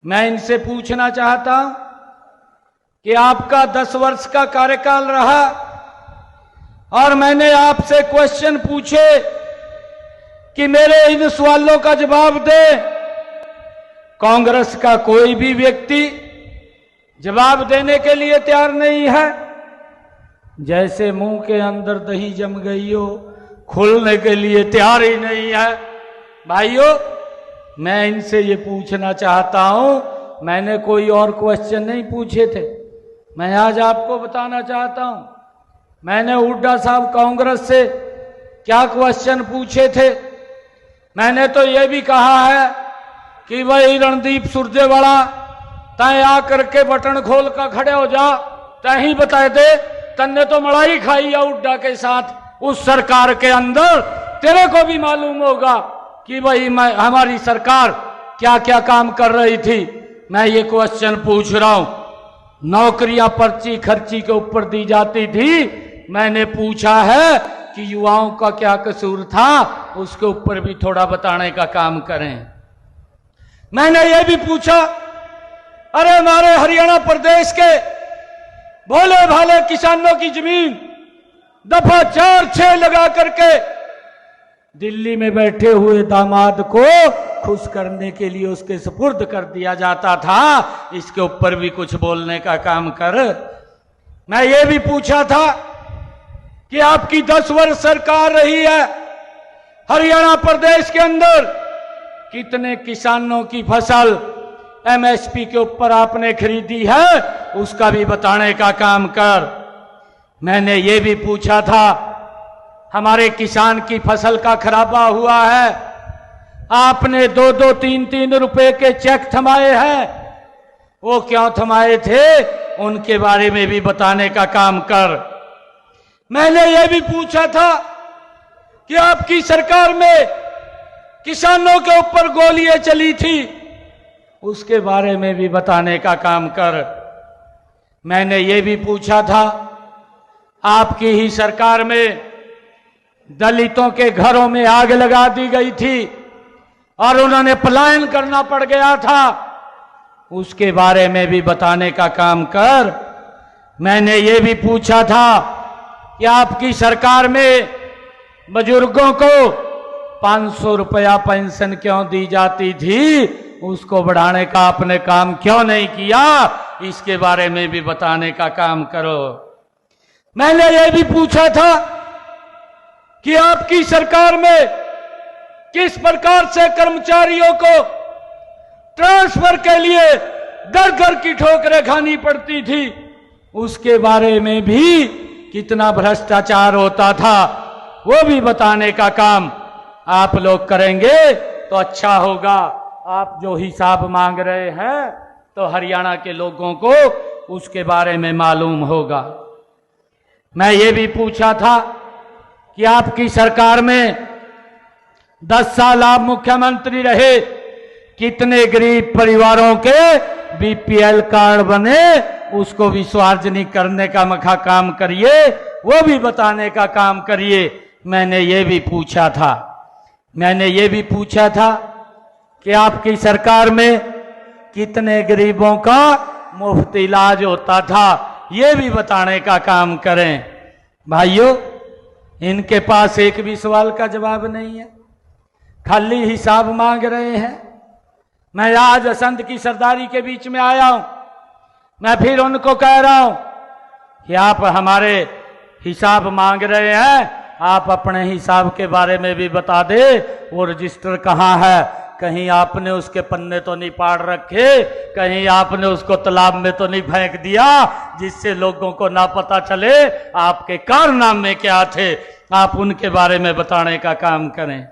मैं इनसे पूछना चाहता हूं कि आपका 10 वर्ष का कार्यकाल रहा और मैंने आपसे क्वेश्चन पूछे कि मेरे इन सवालों का जवाब दे। कांग्रेस का कोई भी व्यक्ति जवाब देने के लिए तैयार नहीं है। जैसे मुंह के अंदर दही जम गई हो, खुलने के लिए तैयार ही नहीं है। भाइयों, मैं इनसे ये पूछना चाहता हूं, मैंने कोई और क्वेश्चन नहीं पूछे थे। मैं आज आपको बताना चाहता हूं, मैंने हुड्डा साहब कांग्रेस से क्या क्वेश्चन पूछे थे। मैंने तो ये भी कहा है कि भाई रणदीप सुरजेवाला तय आकर के बटन खोल कर खड़े हो जा, तय ही बता दे तन्ने तो मलाई खाई है हुड्डा के साथ उस सरकार के अंदर। तेरे को भी मालूम होगा कि भाई हमारी सरकार क्या क्या काम कर रही थी। मैं ये क्वेश्चन पूछ रहा हूं, नौकरियां पर्ची खर्ची के ऊपर दी जाती थी। मैंने पूछा है कि युवाओं का क्या कसूर था, उसके ऊपर भी थोड़ा बताने का काम करें। मैंने ये भी पूछा, अरे हमारे हरियाणा प्रदेश के भोले भाले किसानों की जमीन दफा 4-6 लगा करके दिल्ली में बैठे हुए दामाद को खुश करने के लिए उसके सुपुर्द कर दिया जाता था। इसके ऊपर भी कुछ बोलने का काम कर। मैं ये भी पूछा था कि आपकी 10 वर्ष सरकार रही है, हरियाणा प्रदेश के अंदर कितने किसानों की फसल एमएसपी के ऊपर आपने खरीदी है, उसका भी बताने का काम कर। मैंने ये भी पूछा था, हमारे किसान की फसल का खराबा हुआ है, आपने 2-2, 3-3 रुपए के चेक थमाए हैं, वो क्यों थमाए थे, उनके बारे में भी बताने का काम कर। मैंने ये भी पूछा था कि आपकी सरकार में किसानों के ऊपर गोलियां चली थी, उसके बारे में भी बताने का काम कर। मैंने ये भी पूछा था, आपकी ही सरकार में दलितों के घरों में आग लगा दी गई थी और उन्होंने पलायन करना पड़ गया था, उसके बारे में भी बताने का काम कर। मैंने ये भी पूछा था कि आपकी सरकार में बुजुर्गों को 500 रुपया पेंशन क्यों दी जाती थी, उसको बढ़ाने का आपने काम क्यों नहीं किया, इसके बारे में भी बताने का काम करो। मैंने ये भी पूछा था कि आपकी सरकार में किस प्रकार से कर्मचारियों को ट्रांसफर के लिए दर दर की ठोकरें खानी पड़ती थी, उसके बारे में भी कितना भ्रष्टाचार होता था, वो भी बताने का काम आप लोग करेंगे तो अच्छा होगा। आप जो हिसाब मांग रहे हैं तो हरियाणा के लोगों को उसके बारे में मालूम होगा। मैं ये भी पूछा था कि आपकी सरकार में 10 साल आप मुख्यमंत्री रहे, कितने गरीब परिवारों के बीपीएल कार्ड बने, उसको भी सार्वजनिक करने का मखा काम करिए, वो भी बताने का काम करिए। मैंने ये भी पूछा था। मैंने ये भी पूछा था कि आपकी सरकार में कितने गरीबों का मुफ्त इलाज होता था, ये भी बताने का काम करें। भाइयों, इनके पास एक भी सवाल का जवाब नहीं है, खाली हिसाब मांग रहे हैं। मैं आज असंध की सरदारी के बीच में आया हूं, मैं फिर उनको कह रहा हूं कि आप हमारे हिसाब मांग रहे हैं, आप अपने हिसाब के बारे में भी बता दे। वो रजिस्टर कहाँ है, कहीं आपने उसके पन्ने तो नहीं पाड़ रखे, कहीं आपने उसको तालाब में तो नहीं फेंक दिया, जिससे लोगों को ना पता चले आपके कारनामे क्या थे। आप उनके बारे में बताने का काम करें।